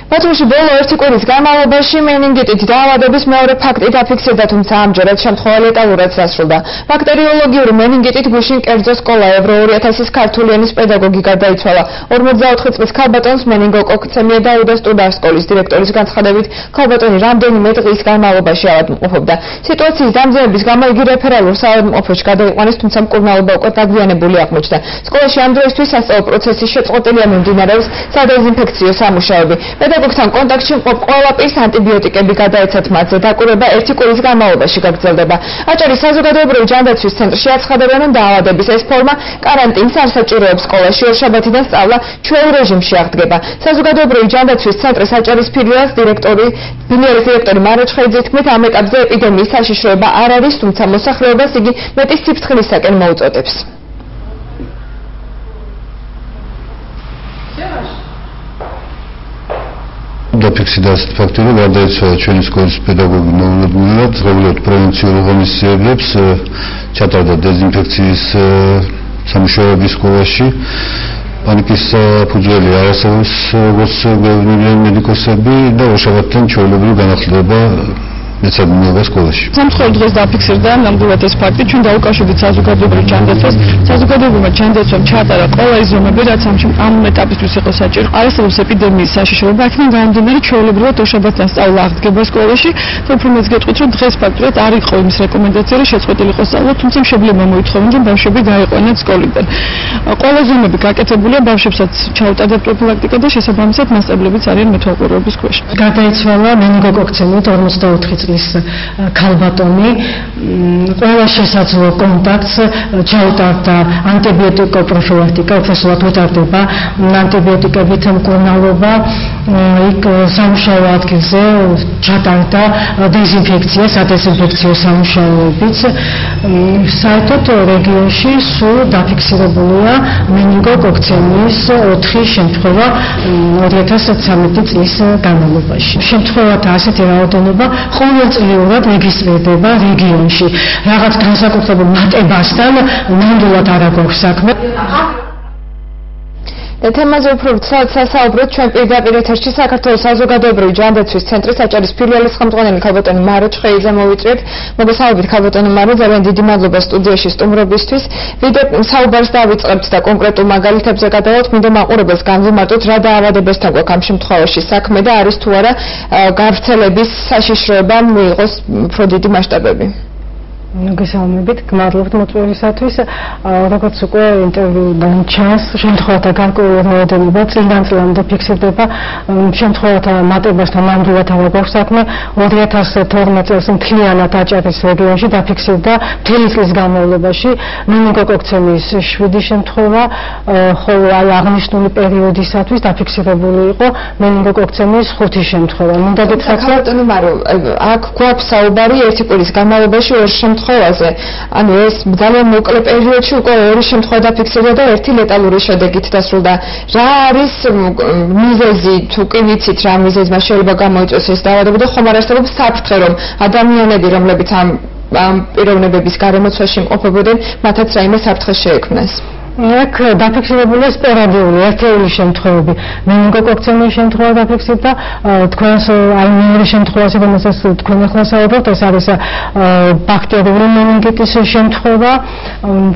ბათუმში ბოლო 1 კვირის განმავლობაში მენინგიტით დაავადების მეორე ფაქტი დაფიქსირდა, თუმცა ამჯერად შემთხვევა ლეტალურად დასრულდა. ბაქტერიოლოგიური მენინგიტით გუშინ კერძო სკოლა ევრო 2000-ის ქართული ენის პედაგოგი გარდაიცვალა. 44 წლის ქალბატონს მენინგოკოქცემია დაუდა სტუდარ სკოლის დირექტორის განცხადებით, ქალბატონი რამდენიმე დღის განმავლობაში ავადმყოფობდა. სიტუაციის დამძიმების გამო იგი რეფერალურ საავადმყოფოში გადაიყვანეს, თუმცა მკურნალობა უკვე დაგვიანებული აღმოჩნდა. სკოლაში ამ დროისთვის სასწავლო პროცესი შეწყვეტილია, მიმდინარეობს სადეზინფექციო სამუშაოები. პედაგოგთან კონტაქტში მყოფ ყველა პირს ანტიბიოტიკები გადაეცათ, მათზე დაკვირვება 1 კვირის განმავლობაში გაგრძელდება. აჭარის საზოგადოებრივი ჯანდაცვის ცენტრში აცხადებენ, რომ დაავადების ეს ფორმა კარანტინს არ საჭიროებს. სკოლაში ორშაბათიდან სწავლა ჩვეულ რეჟიმში აღდგება. საზოგადოებრივი ჯანდაცვის ცენტრის აჭარის ფილიალის დირექტორი მარა ჩხეიძის თქმით, ამ ეტაპზე ეპიდემიის საშიშროება არ არის, თუმცა მოსახლეობას იგი მეტის სიფრთხილისაკენ მოუწოდებს. დაფიქსირდა ასეთი ფაქტი, რომ გარდაიცვალა ჩვენი სკოლის პედაგოგი მოულოდნელად, დღეულად პრევენციულ ღონისძიებებს ჩატარდა დეზინფექციის სამუშაოები სკოლაში. პანიკის საფუძველი არასდროს როგორც გვეუბნებიან მედიკოსები და ორშაბათიდან ჩვეულებრივი განახლდება მეცადინეობა სკოლაში. სამწუხაროდ დღეს დაფიქსირდა ნამდვილად ეს ფაქტი. ჩვენ დაუკავშირდით საზოგადოებრივ ჯანდაცვას. საზოგადოებრივმა ჯანდაცვამ ჩაატარა ყველა ის ზომები, რაც ამ ეტაპისთვის იყო საჭირო. არსებობს ეპიდემიის საშიშროება, აქედან გამომდინარე ჩვეულებრივად ორშაბათიდან სწავლა აღდგება სკოლაში. უფრო მეც გეტყვით, რომ დღეს ფაქტურად არ იყო იმის რეკომენდაცია, რომ შეწყვეტილიყო სწავლა, თუმცა მშობლებმა მოითხოვდნენ ბავშვები გაიყვანათ სკოლიდან. ყველა ზომები გაკეთებულია, ბავშვებსაც ჩაუტარდა პროფილაქტიკა და შესაბამისად მასწავლებლებიც არიან მეთვალყურეობის ქვეშ. გარდაიცვალა მენინგოკოქცემით 44 წლის ქალბატონი. ყველა შესაძლო კონტაქტს ჩაუტარდა ანტიბიოტიკო პროფილაქტიკა, უბრალოდ უტარდება ანტიბიოტიკებით მკურნალობა. იქ სამუშაო ადგილზე ჩატარდა დეზინფექცია, სადეზინფექციო სამუშაოებიც. საერთოდ რეგიონში სულ დაფიქსირებულია მენინგოკოქცემის 4 შემთხვევა 2013 წლის განმავლობაში. შემთხვევათა ასეთი რაოდენობა ყოველწლიურად რეგისტრირდება რეგიონში. რაღაც განსაკუთრებულ მატებასთან ნამდვილად არ აქვს საქმე. და თემაზე უფრო სასაუბროთ ჩვენ პირდაპირ ეთერში საქართველოს საზოგადოებრივი ჯანდაცვის ცენტრის აჭარის ფილიალის ხელმძღვანელი ქალბატონი მარა ჩხეიძე მოვიწვიეთ. მოგესალმებით ქალბატონი მარა, ძალიან დიდი მადლობა სტუდიაში სტუმრობისთვის. ვიდეო საუბარს დავიწყებთ და კონკრეტულ მაგალითებზე გადავალთ. მინდა მაყურებელს განვიმარტოთ, რა დაავადებასთან გვაქვს ამ შემთხვევაში საქმე და არის თუ არა გავრცელების საშიშროება მიიღოს უფრო დიდი მასშტაბები. მოგესალმებით, გმადლობთ მოწვევისათვის. როგორც უკვე ინტერვიუდან ჩანს, შემთხვევათა გარკვეული რაოდენობა წლიდან დაფიქსირდება. შემთხვევათა მატებასთან ნამდვილად არ გვაქვს საქმე. 2012 წელს მთლიანად აჭარის რეგიონში დაფიქსირდა მთელი წლის განმავლობაში მენინგოკოქცემის 7 შემთხვევა, ხოლო აღნიშნული პერიოდისათვის დაფიქსირებული იყო მენინგოკოქცემის 5 შემთხვევა. მინდა გითხრათ, ქალბატონი მარო, აქ გვაქვს საუბარი 1 კვირის განმავლობაში 2 შემთხვევაზე. ანუ ეს ძალიან მოკლე პერიოდში უკვე 2 შემთხვევა დაფიქსირდა და 1 ლეტალური შედეგით დასრულდა. რა არის მიზეზი, თუ კი ვიცით რა მიზეზმა შეიძლება გამოიწვიოს ეს დაავადება და ხომ არ არსებობს საფრთხე, რომ ადამიანები, რომლებიც ამ პიროვნებების გარემოცვაში იმყოფებოდნენ, მათაც რაიმე საფრთხე შეექმნეს? აქ დაფიქსირებულია სპორადიული ერთეული შემთხვევები. მენინგოკოქცემის შემთხვევა დაფიქსირდა, თქვენს აი მეორე შემთხვევაში, რომელსაც თქვენ ახლა საუბრობთ, ეს არის ბაქტერიული მენინგიტის შემთხვევა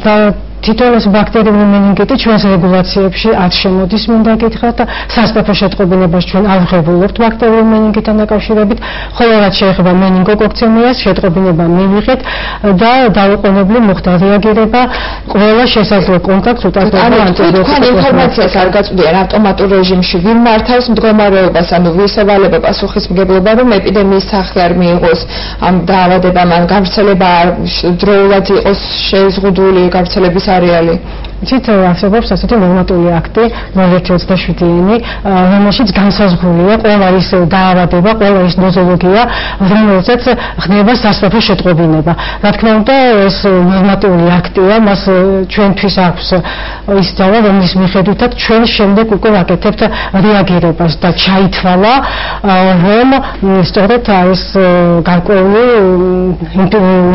და თითოეულ ბაქტერიული მენინგიტი ჩვენს რეგულაციებში არ შემოდის, მინდა გითხრათ და სასწრაფო შეტყობინებას ჩვენ არ ვღებულობთ ბაქტერიული მენინგიტთან დაკავშირებით, ხოლო რაც შეეხება მენინგოკოქცემიას, შეტყობინება მივიღეთ და დაუყოვნებლივ მოხდა რეაგირება ყველა შესაძლო კონტაქტს უტარდება ანტიბიოტიკებს. თქვენ ინფორმაციას არ გაწვდიან ავტომატურ რეჟიმში, ვინ მართავს მდგომარეობას, ანუ ვის ევალება პასუხისმგებლობა, რომ ეპიდემიის სახე არ მიიღოს ამ დაავადებამ, ან გავრცელება დროულად იყოს შეზღუდული გავრცელების არეალი. თითო არსებობს ასეთი ნორმატიული აქტი 0127-იანი, რომელშიც განსაზღვრულია ყველა ის დაავადება, ყველა ის ნოზოლოგია, რომელზეც ხდება სასწრაფო შეტყობინება. რა თქმა უნდა, ეს ნორმატიული აქტია, მას ჩვენთვის აქვს ის ძალა, რომლის მიხედვითაც ჩვენ შემდეგ უკვე ვაკეთებთ რეაგირებას და ჩაითვალა, რომ სწორედ ეს გარკვეული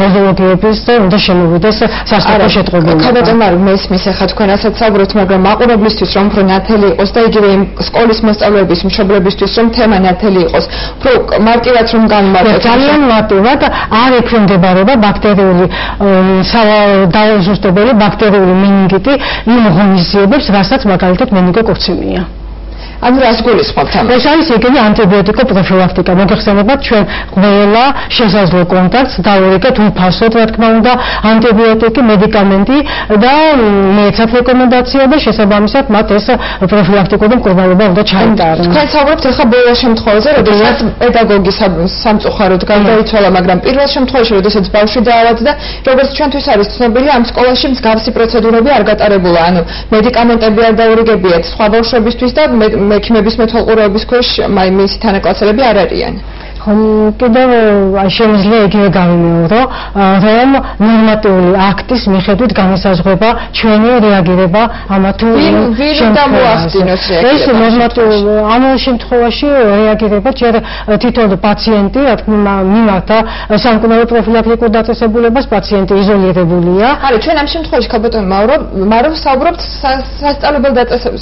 ნოზოლოგიების უნდა შემოვიდეს სასწრაფო შეტყობინება. ქალბატონი მესმის ხა თქვენ რასაც საუბრობთ, მაგრამ მაყურებლისთვის რომ უფრო ნათელი იყოს და იგივე იმ სკოლის მოსწავლეების, მშობლებისთვის რომ თემა ნათელი იყოს, უფრო მარტივად რომ განმარტოთ. ძალიან მარტივად არ ექვემდებარება ბაქტერიული დაუზუსტებელი ბაქტერიული მინინგიტი იმ ღონისძიებებს, რასაც მაგალითად მენინგოკოქცემია. ანუ რას გულისხმობთ ამას? ეს არის ეგრე ანტიბიოტიკო პროფილაქტიკა. მოგეხსენებათ ჩვენ ყველა შესაძლო კონტაქტს დავურიგეთ უფასოდ, რა თქმა უნდა, ანტიბიოტიკი, მედიკამენტი და მეცათ რეკომენდაცია და შესაბამისად მათ ეს პროფილაქტიკური მკურნალობა უნდა ჩაიტარონ. თქვენ საუბრობთ ახლა ბოლო შემთხვევაზე, როდესაც პედაგოგი სამწუხაროდ გარდაიცვალა, მაგრამ პირველ შემთხვევაში, როდესაც ბავშვი დაავადდა, როგორც ჩვენთვის არის ცნობილი, ამ სკოლაში მსგავსი პროცედურები არ გატარებულა. ანუ მედიკამენტები არ დაურიგებიათ სხვა ბავშვებისთვის და მექიმების მეთვალყურეობის ქვეშ მისი თანაკლასელები არ არიან. კიდევ შემიძლია იგივე გავიმეორო, რომ ნორმატიული აქტის მიხედვით განისაზღვრება ჩვენი რეაგირება ამა თუ შემთხვევაში. ეს ნორმატიული ამ შემთხვევაში რეაგირება ჯერ თვითონ პაციენტი, რა თქმა მიმართა სამკურნალო პროფილაქტიკურ დაწესებულებას, პაციენტი იზოლირებულია. არა, ჩვენ ამ შემთხვევაში ქალბატონო მარო საუბრობთ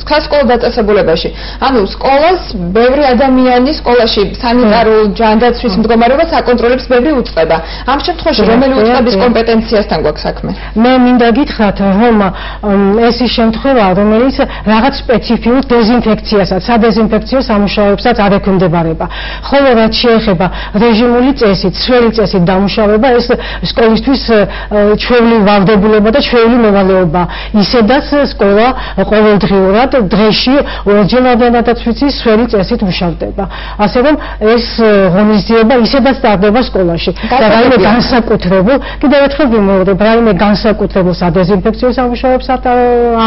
სასკოლო დაწესებულებაში. ანუ სკოლას ბევრი ადამიანი სკოლაში სანიტარულ დაცვის მდგომარეობას აკონტროლებს ბევრი უწყება. ამ შემთხვევაში რომელი უწყების კომპეტენციასთან გვაქვს საქმე? მე მინდა გითხრათ, რომ ეს ის შემთხვევაა, რომელიც რაღაც სპეციფიურ დეზინფექციასაც, სადეზინფექციო სამუშაოებსაც არ ექვემდებარება. ხოლო რაც შეეხება რეჟიმული წესით, სველი წესით დამუშავება, ეს სკოლისთვის ჩვეული ვალდებულება და ჩვეული მოვალეობა. ისედაც სკოლა ყოველდღიურად დღეში ორჯერადაც ვიცი სველი წესით მუშავდება. ასე რომ ეს ღონისძიება ისედაც ტარდება სკოლაში. და რაიმე განსაკუთრებულ, კიდევ ერთხელ ვიმეორებ, რაიმე განსაკუთრებულ სადეზინფექციო სამუშაოებს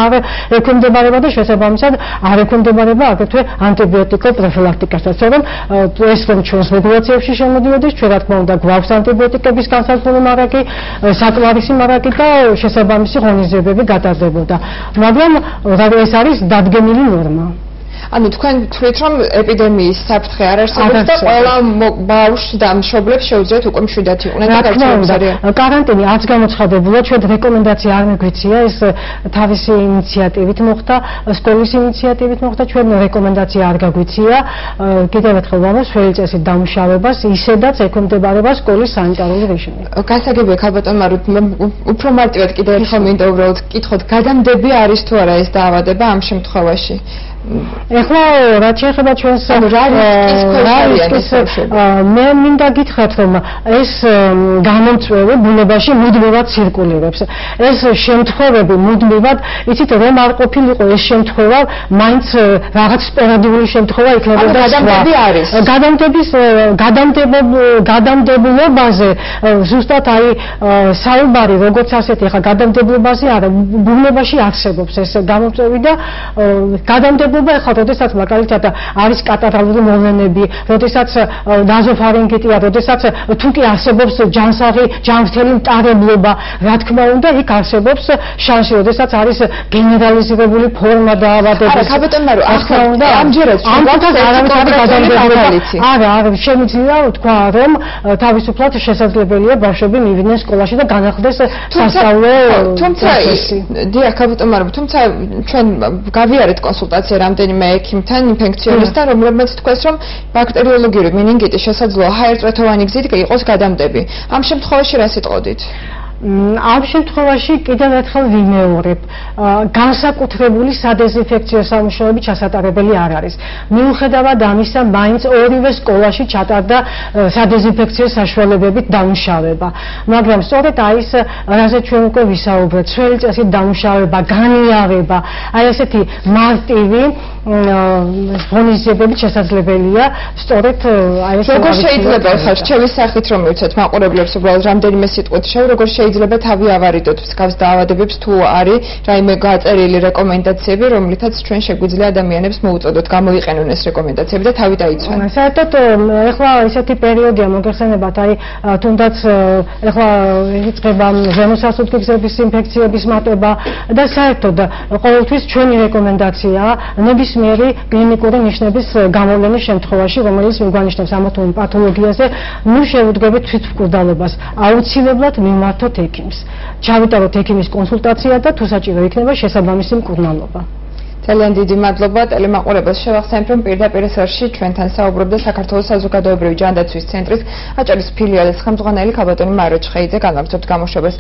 არ ექვემდებარება და შესაბამისად არ ექვემდებარება აგრეთვე ანტიბიოტიკო პროფილაქტიკასაც. რომ ეს რომ ჩვენს რეგულაციებში შემოდიოდეს, ჩვენ რა თქმა უნდა გვაქვს ანტიბიოტიკების განსაზღვრული მარაგი, საკმარისი მარაგი და შესაბამისი ღონისძიებები გატარდებოდა. მაგრამ ეს არის დადგენილი ნორმა. ანუ თქვენ თქვით, რომ ეპიდემიის საფრთხე არ არსებობს და ყველა ბავშვს და მშობლებს შეუძლიათ უკვე მშვიდად იყვნენ და გაჩვენებულია. კარანტინი არც გამოცხადებულა, ჩვენ რეკომენდაცია არ მეგვიცია, ეს თავისი ინიციატივით მოხდა, სკოლის ინიციატივით მოხდა, ჩვენ რეკომენდაცია არ გაგვიცია. კიდევ ერთხელ ვამბობ, სველი წესით დამუშავებას ისედაც ექვემდებარება სკოლის სანიტარული რეჟიმი. გასაგებია ქალბატონმა, უფრო მარტივად კიდევ ერთხელ მინდა უბრალოდ კითხოთ, გადამდები არის თუ არა ეს დაავადება ამ შემთხვევაში? ეხლა რაც შეეხება ჩვენს მე მინდა გითხრათ, რომ ეს გამომწვევი ბუნებაში მუდმივად ცირკულირებს. ეს შემთხვევები მუდმივად, იცით რომ არ ყოფილიყო ეს შემთხვევა, მაინც რაღაც სპორადიული შემთხვევა იქნებოდა. გადამდები არის. გადამდებულობაზე ზუსტად აი საუბარი როგორც ასეთი, ახლა გადამდებულობაზე არა, ბუნებაში არსებობს ეს გამომწვევი და გადამდებულობა ეხლა როდესაც მაგალითად არის კატარალური მოვლენები, როდესაც ნაზოფარინგიტია, როდესაც თუ კი არსებობს ჯანმრთელი მტარებლობა, რა თქმა უნდა იქ არსებობს შანსი, როდესაც არის გენერალიზირებული ფორმა დაავადების. არა, ქალბატონო, ახლა ამჯერად არა, შემიძლია თქვა, რომ თავისუფლად შესაძლებელია ბავშვები მივიდნენ სკოლაში და განახლდეს სასწავლო პროცესი. დიახ, ქალბატონო, თუმცა ჩვენ გავიარეთ კონსულტაცია რამდენიმე ექიმთან, ინფექციონისტთან, რომლებმაც თქვეს, რომ ბაქტერიოლოგიური მინინგიტის შესაძლოა ჰაერწვეთოვანი გზით იყოს გადამდები. ამ შემთხვევაში რა სიტყოდით? ამ შემთხვევაში კიდევ ერთხელ ვიმეორებ, განსაკუთრებული სადეზინფექციო სამუშაოები ჩასატარებელი არ არის. მიუხედავად ამისა, მაინც ორივე სკოლაში ჩატარდა სადეზინფექციო საშუალებებით დამუშავება. მაგრამ სწორედ ის, რაზე ჩვენ უკვე ვისაუბრეთ, სველი წესით დამუშავება, განიავება, აი ესეთი მარტივი ღონისძიებებით შესაძლებელია, სწორედ აი ეს როგორ შეიძლება ხარ რჩევის სახით რომ მივცეთ მაყურებლებს უბრალოდ რამდენიმე სიტყვით როგორ შეიძლება თავი ავარიდოთ მსგავს დაავადებებს თუ არის რაიმე გაწერილი რეკომენდაციები, რომლითაც ჩვენ შეგვიძლია ადამიანებს მოუწოდოთ გამოიყენონ ეს რეკომენდაციები და თავი დაიცვან. საერთოდ ეხლა ესეთი პერიოდია მოგეხსენებათ, აი თუნდაც ეხლა იწყება ზემოსასუნთქი გზების ინფექციების მატება და საერთოდ ყოველთვის ჩვენი რეკომენდაციაა ნებისმიერ ნებისმიერი კლინიკური ნიშნების გამოვლენის შემთხვევაში, რომელიც მიგვანიშნებს ამა თუ იმ პათოლოგიაზე, ნუ შევუდგებით თვითმკვდარობას. აუცილებლად მიმართოთ ექიმს. ჩავიტაროთ ექიმის კონსულტაცია და თუ საჭირო იქნება შესაბამისი მკურნალობა. ძალიან დიდი მადლობა ტელემაყურებელს. შევახსენებ, რომ პირდაპირ ეთერში ჩვენთან საუბრობდა საქართველოს საზოგადოებრივი ჯანდაცვის ცენტრის აჭარის ფილიალის ხელმძღვანელი ქალბატონი მარო ჩხეიძე. განაგრძობთ გამოშვებას.